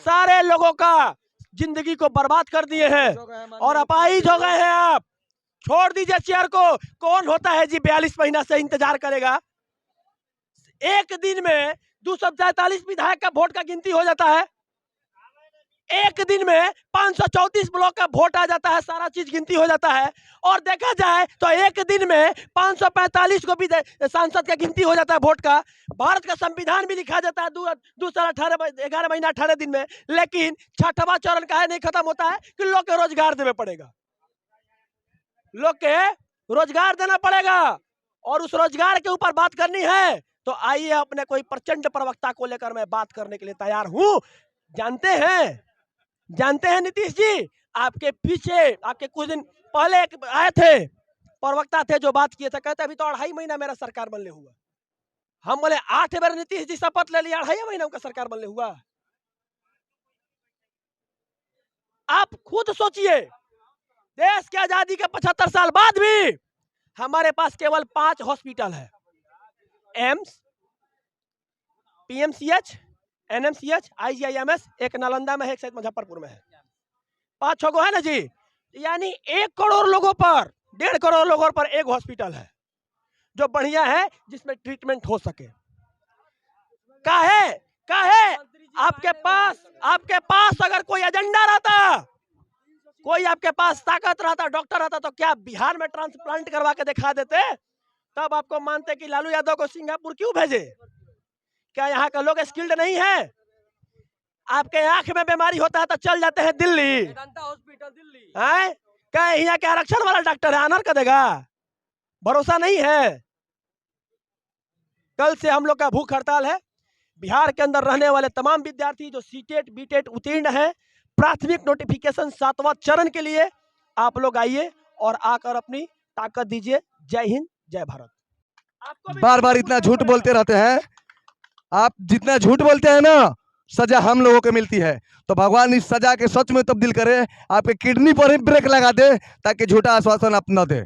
सारे लोगों का जिंदगी को बर्बाद कर दिए हैं और अपाहिज हो गए हैं आप। छोड़ दीजिए चेयर को। कौन होता है जी 42 महीना से इंतजार करेगा? एक दिन में 243 विधायक का वोट का गिनती हो जाता है। एक दिन में 534 ब्लॉक का वोट आ जाता है, सारा चीज गिनती हो जाता है। और देखा जाए तो एक दिन में 545 को भी सांसद का गिनती हो जाता है वोट का। भारत का संविधान भी लिखा जाता है 11 महीना 18 दिन में। लेकिन छठवां चरण का है नहीं खत्म होता है कि लोग के रोजगार देना पड़ेगा, लोग के रोजगार देना पड़ेगा। और उस रोजगार के ऊपर बात करनी है तो आइए अपने कोई प्रचंड प्रवक्ता को लेकर मैं बात करने के लिए तैयार हूं। जानते हैं नीतीश जी, आपके पीछे आपके कुछ दिन पहले एक आए थे प्रवक्ता थे जो बात किए थे, कहते अभी तो 2.5 महीना मेरा सरकार बनने हुआ। हम बोले 8 बार नीतीश जी शपथ ले लिया, 2.5 महीना उनका सरकार बनने हुआ। आप खुद सोचिए, देश की आजादी के 75 साल बाद भी हमारे पास केवल 5 हॉस्पिटल है। एम्स, पीएमसीएच, एनएमसीएच, आईजीआईएमएस, एक नालंदा में है, एक शायद मुजफ्फरपुर में है। 5-6 गो है ना जी। यानी 1 करोड़ लोगों पर, 1.5 करोड़ लोगों पर एक हॉस्पिटल है जो बढ़िया है, जिसमें ट्रीटमेंट हो सके। काहे आपके पास अगर कोई एजेंडा रहता, कोई आपके पास ताकत रहता, डॉक्टर रहता, तो क्या बिहार में ट्रांसप्लांट करवा के दिखा देते? तब आपको मानते कि लालू यादव को सिंगापुर क्यों भेजे? क्या यहाँ का लोग स्किल्ड नहीं है? आपके आंख में बीमारी होता है तो चल जाते हैं दिल्ली, हॉस्पिटल दिल्ली है। क्या यहाँ के आरक्षण वाला डॉक्टर है आनर कर देगा? भरोसा नहीं है। कल से हम लोग का भूख हड़ताल है। बिहार के अंदर रहने वाले तमाम विद्यार्थी जो सीटेट बीटेट उत्तीर्ण है, प्राथमिक नोटिफिकेशन 7वां चरण के लिए आप लोग आइए और आकर अपनी ताकत दीजिए। जय हिंद, जय भारत। बार बार इतना झूठ बोलते रहते हैं आप। जितना झूठ बोलते हैं ना, सजा हम लोगों को मिलती है। तो भगवान इस सजा के सच में तब्दील करे, आपके किडनी पर ही ब्रेक लगा दे ताकि झूठा आश्वासन आप न दे।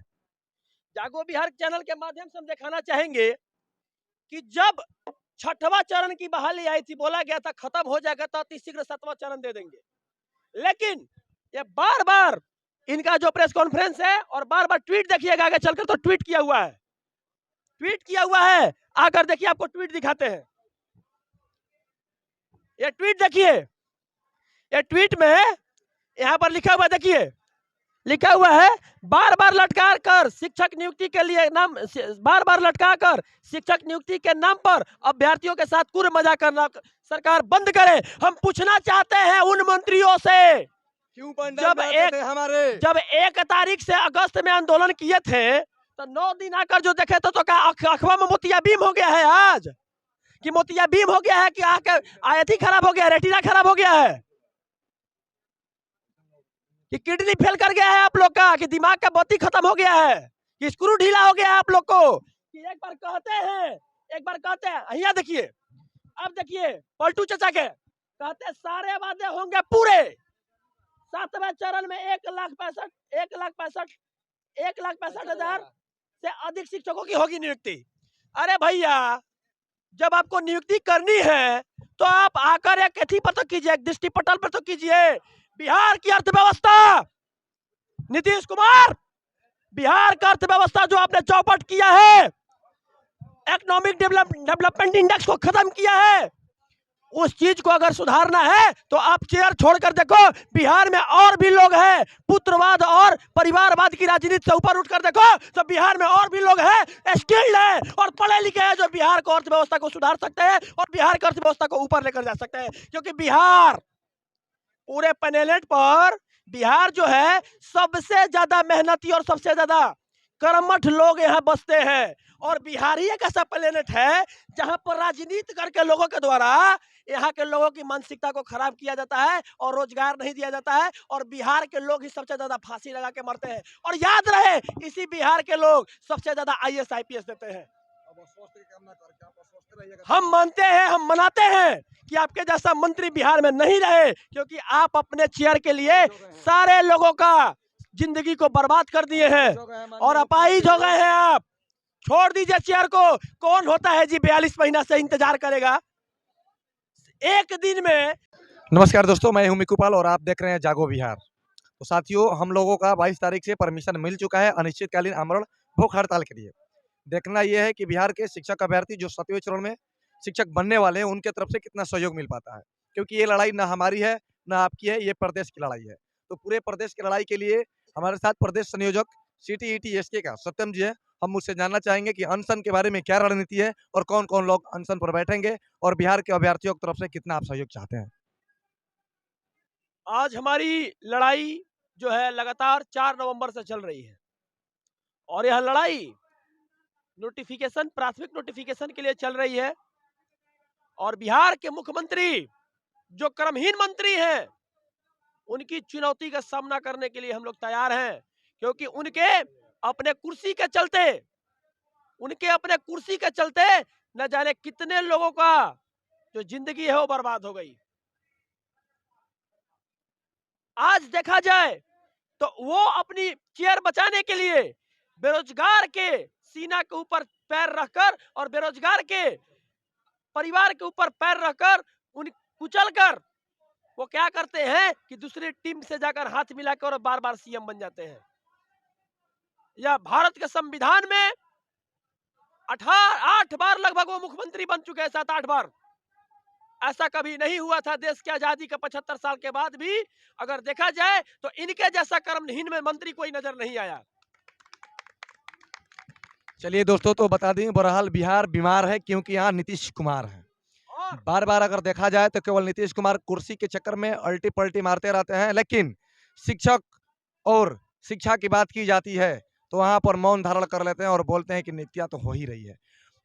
जागो बिहार चैनल के माध्यम से हम दिखाना चाहेंगे कि जब 6वां चरण की बहाली आई थी, बोला गया था खत्म हो जाएगा तो अति शीघ्र 7वां चरण दे देंगे। लेकिन ये बार बार इनका जो प्रेस कॉन्फ्रेंस है और बार बार ट्वीट देखिएगा आगे चलकर, तो ट्वीट किया हुआ है। आकर देखिए, आपको ट्वीट दिखाते हैं। ये ट्वीट देखिए, ये ट्वीट में यहां पर लिखा हुआ, देखिए लिखा हुआ है, बार बार लटका कर शिक्षक नियुक्ति के लिए नाम, बार बार लटका कर शिक्षक नियुक्ति के नाम पर अभ्यर्थियों के साथ कुर मजाक करना सरकार बंद करे। हम पूछना चाहते हैं उन मंत्रियों से, क्यों जब 1 तारीख से अगस्त में आंदोलन किए थे तो 9 दिन आकर जो देखे तो क्या अखवा में मोतियाबिंद हो गया है आज? कि मोतियाबिंद हो गया है कि आके आयती खराब हो गया, रेटिना खराब हो गया है, कि किडनी फेल कर गया है आप लोग का, कि दिमाग का बत्ती खत्म हो गया है, कि स्क्रू ढीला हो गया है आप लोग को? कि एक बार कहते हैं यहाँ देखिए, अब देखिए पलटू चचा के कहते सारे वादे होंगे पूरे। 7वें चरण में 1,65,000 से अधिक शिक्षकों की होगी नियुक्ति। अरे भैया, जब आपको नियुक्ति करनी है तो आप आकर एक एथी पर तो कीजिए, एक दृष्टि पटल पर तो कीजिए। बिहार की अर्थव्यवस्था, नीतीश कुमार, बिहार का अर्थव्यवस्था जो आपने चौपट किया है, इकोनॉमिक डेवलपमेंट इंडेक्स को खत्म किया है, उस चीज को अगर सुधारना है तो आप चेयर छोड़कर देखो, बिहार में और भी लोग हैं। पुत्रवाद और परिवारवाद की राजनीति से ऊपर उठकर देखो तो बिहार में और भी लोग हैं, स्किल्ड है और पढ़े लिखे हैं, जो बिहार को अर्थव्यवस्था को सुधार सकते हैं और बिहार की अर्थव्यवस्था को ऊपर लेकर जा सकते हैं। क्योंकि बिहार पूरे प्लेनेट पर, बिहार जो है सबसे ज्यादा मेहनती और सबसे ज्यादा कर्मठ लोग यहाँ बसते हैं। और बिहार ही एक ऐसा प्लेनेट है जहां पर राजनीति करके लोगों के द्वारा यहाँ के लोगों की मानसिकता को खराब किया जाता है और रोजगार नहीं दिया जाता है, और बिहार के लोग ही सबसे ज्यादा फांसी लगा के मरते हैं। और याद रहे, इसी बिहार के लोग सबसे ज्यादा IAS IPS देते हैं। हम मानते हैं, हम मनाते हैं कि आपके जैसा मंत्री बिहार में नहीं रहे, क्योंकि आप अपने चेयर के लिए सारे लोगों का जिंदगी को बर्बाद कर दिए हैं और अपाहिज हो गए हैं आप। छोड़ दीजिए चेयर को। कौन होता है जी 42 महीना से इंतजार करेगा? एक दिन में नमस्कार दोस्तों, मैं हूं मिकू पाल और आप देख रहे हैं जागो बिहार। तो साथियों, हम लोगों का 22 तारीख से परमिशन मिल चुका है अनिश्चितकालीन आमरण भूख हड़ताल के लिए। देखना यह है कि बिहार के शिक्षक अभ्यर्थी जो 7वें चरण में शिक्षक बनने वाले हैं, उनके तरफ से कितना सहयोग मिल पाता है, क्योंकि ये लड़ाई ना हमारी है ना आपकी है, ये प्रदेश की लड़ाई है। तो पूरे प्रदेश की लड़ाई के लिए हमारे साथ प्रदेश संयोजक CTET-SK का सत्यम जी है। हम उससे जानना चाहेंगे कि अनशन के बारे में क्या रणनीति है और कौन कौन लोग अनशन पर बैठेंगे और बिहार के अभ्यर्थियों की तरफ से कितना आप सहयोग चाहते हैं। आज हमारी लड़ाई जो है लगातार 4 नवंबर से चल रही है और यह लड़ाई नोटिफिकेशन, प्राथमिक नोटिफिकेशन के लिए चल रही है। और बिहार के मुख्यमंत्री जो क्रमहीन मंत्री हैं, उनकी चुनौती का सामना करने के लिए हम लोग तैयार हैं, क्योंकि उनके अपने कुर्सी के चलते न जाने कितने लोगों का जो जिंदगी है वो बर्बाद हो गई। आज देखा जाए तो वो अपनी चेयर बचाने के लिए बेरोजगार के सीना के ऊपर पैर रखकर और बेरोजगार के परिवार के ऊपर पैर रखकर उन कुचलकर वो क्या करते हैं कि दूसरी टीम से जाकर हाथ मिलाकर और बार बार CM बन जाते हैं। या भारत के संविधान में 8 बार लगभग वो मुख्यमंत्री बन चुके हैं, 7-8 बार। ऐसा कभी नहीं हुआ था देश की आजादी के 75 साल के बाद भी। अगर देखा जाए तो इनके जैसा कर्महीन में मंत्री कोई नजर नहीं आया। चलिए दोस्तों, तो बता दें, बहरहाल बिहार बीमार है क्योंकि यहाँ नीतीश कुमार हैं। और बार बार अगर देखा जाए तो केवल नीतीश कुमार कुर्सी के चक्कर में अल्टी पल्टी मारते रहते हैं, लेकिन शिक्षक और शिक्षा की बात की जाती है तो वहां पर मौन धारण कर लेते हैं और बोलते हैं कि नीतियां तो हो ही रही है।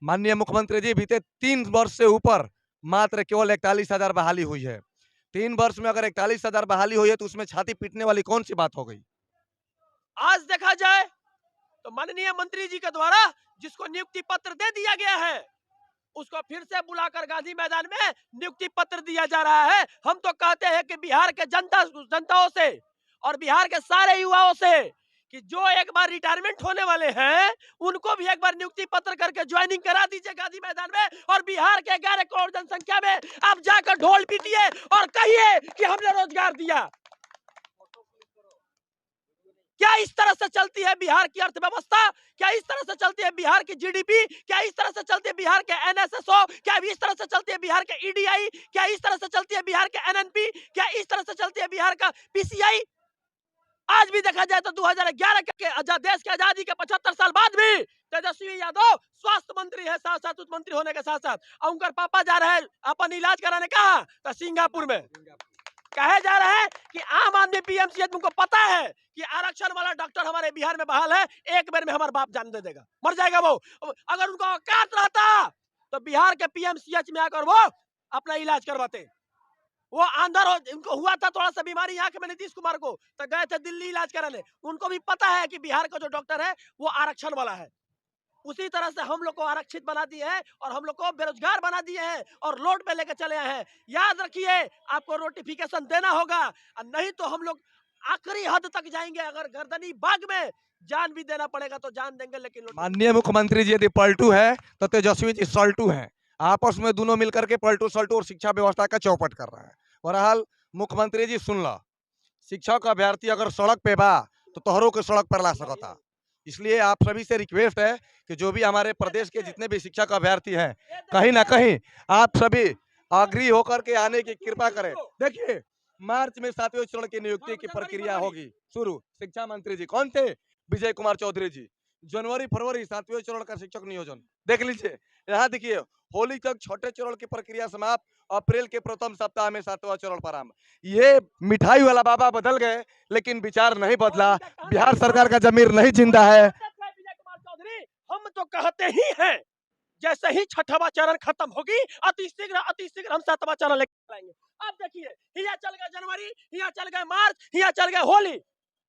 माननीय मुख्यमंत्री जी, बीते 3 वर्ष से ऊपर मात्र केवल 41,000 बहाली हुई है। 3 वर्ष में अगर 41,000 बहाली हुई है तो उसमें छाती पीटने वाली कौन सी बात हो गई। आज देखा जाए तो माननीय मंत्री जी के द्वारा जिसको नियुक्ति पत्र दे दिया गया है, उसको फिर से बुलाकर गांधी मैदान में नियुक्ति पत्र दिया जा रहा है। हम तो कहते हैं कि बिहार के जनताओं से और बिहार के सारे युवाओं से कि जो एक बार रिटायरमेंट होने वाले हैं, उनको भी एक बार नियुक्ति पत्र करके ज्वाइनिंग करा दीजिए गांधी मैदान में। और बिहार के 11 करोड़ जनसंख्या में आप जाकर ढोल पीटिए और कहिए कि हमने रोजगार दिया। क्या इस तरह से चलती है बिहार की अर्थव्यवस्था? क्या इस तरह से चलती है बिहार की GDP? क्या इस तरह से चलती है बिहार के NSSO? क्या इस तरह से चलती है बिहार के EDI? क्या इस तरह से चलती है बिहार के NNP? क्या इस तरह से चलती है बिहार का PCI? आज भी देखा जाए तो 2011 के देश की आजादी के 75 साल बाद भी तेजस्वी यादव स्वास्थ्य मंत्री है, साथ साथ मंत्री होने के साथ साथ। और उनका पापा जा रहे हैं अपन इलाज कराने कहा तो सिंगापुर में। कहे जा रहा है कि आम आदमी PMCH, उनको पता है कि आरक्षण वाला डॉक्टर हमारे बिहार में बहाल है, एक बार में हमारा बाप जान दे देगा, मर जाएगा वो। अगर उनको औकात रहता तो बिहार के PMCH में आकर वो अपना इलाज करवाते। वो अंदर उनको हुआ था थोड़ा सा बीमारी आंख में नीतीश कुमार को, तो गए थे दिल्ली इलाज कराने। उनको भी पता है कि बिहार का जो डॉक्टर है वो आरक्षण वाला है। उसी तरह से हम लोग को आरक्षित बना दिए हैं और हम लोग को बेरोजगार बना दिए हैं और लोड पे लेकर चले आए हैं। याद रखिए, आपको नोटिफिकेशन देना होगा, नहीं तो हम लोग आखिरी हद तक जाएंगे। अगर गर्दनी बाग में जान भी देना पड़ेगा तो जान देंगे, लेकिन माननीय मुख्यमंत्री जी यदि पलटू है तो तेजस्वी जी सल्टू हैं। आपस में दोनों मिलकर के पलटू सल्टू और शिक्षा व्यवस्था का चौपट कर रहे हैं। बहरहाल मुख्यमंत्री जी सुन ला, शिक्षक अभ्यर्थी अगर सड़क पे बा तो तोहरों के सड़क पर ला सकता। इसलिए आप सभी से रिक्वेस्ट है कि जो भी हमारे प्रदेश के जितने भी शिक्षक अभ्यर्थी हैं, कहीं ना कहीं आप सभी अग्री होकर के आने की कृपा करें। देखिए, मार्च में 7वें चरण की नियुक्ति की प्रक्रिया होगी शुरू। शिक्षा मंत्री जी कौन थे? विजय कुमार चौधरी जी। जनवरी फरवरी 7वें चरण का शिक्षक नियोजन देख लीजिए। यहाँ देखिए, होली तक छठे चरण की प्रक्रिया समाप्त, अप्रैल के प्रथम सप्ताह में 7वां चरण प्रारंभ। ये मिठाई वाला बाबा बदल गए लेकिन विचार नहीं बदला। बिहार सरकार का जमीर नहीं जिंदा है। विजय कुमार चौधरी, हम तो कहते ही हैं जैसे ही 6वां चरण खत्म होगी अति शीघ्र हम 7वां चरण लेकर आएंगे। अब देखिए, यहाँ चल गए जनवरी, यहाँ चल गए मार्च, यहाँ चल गए होली,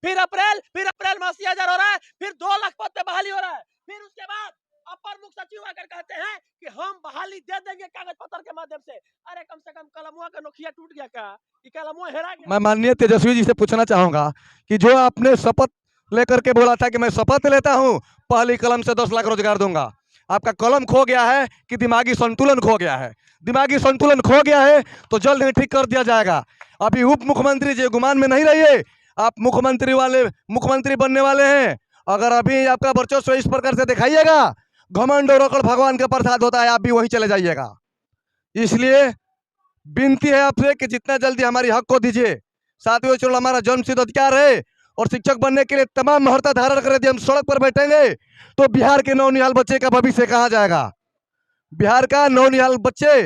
फिर अप्रैल में 80,000 हो रहा है, फिर 2 लाख पद पे बहाली हो रहा है। फिर उसके बाद अपर मुख्य सचिव आकर कहते हैं कि हम बहाली दे देंगे कागज पत्र के माध्यम से। अरे कम से कम कलमुआ का नोखिया टूट गया क्या? कि कलमुआ हेरा गया? मैं माननीय तेजस्वी जी से पूछना चाहूंगा कि जो आपने शपथ लेकर के बोला था कि मैं शपथ लेता हूं पहली कलम से 10 लाख रोजगार दूंगा, आपका कलम खो गया है कि दिमागी संतुलन खो गया है? दिमागी संतुलन खो गया है तो जल्द ही ठीक कर दिया जाएगा। अभी उप मुख्यमंत्री जी गुमान में नहीं रहिए, आप मुख्यमंत्री बनने वाले हैं। अगर अभी आपका वर्चस्व इस प्रकार से दिखाइएगा, घमंड और अकड़ भगवान का प्रसाद होता है, आप भी वहीं चले जाइएगा। इसलिए विनती है आपसे कि जितना जल्दी हमारी हक को दीजिए। सातवें चरण हमारा जन्मसिद्ध अधिकार है और शिक्षक बनने के लिए तमाम महर्ता धारण कर यदि हम सड़क पर बैठेंगे तो बिहार के नौनिहाल बच्चे का भविष्य कहाँ जाएगा? बिहार का नौनिहाल बच्चे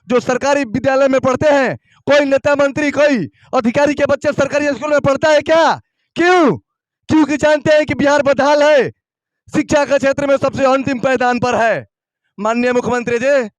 जो सरकारी विद्यालय में पढ़ते हैं, कोई नेता मंत्री कोई अधिकारी के बच्चे सरकारी स्कूल में पढ़ता है क्या? क्यों? क्योंकि जानते हैं कि बिहार बदहाल है, शिक्षा के क्षेत्र में सबसे अंतिम पायदान पर है। माननीय मुख्यमंत्री जी,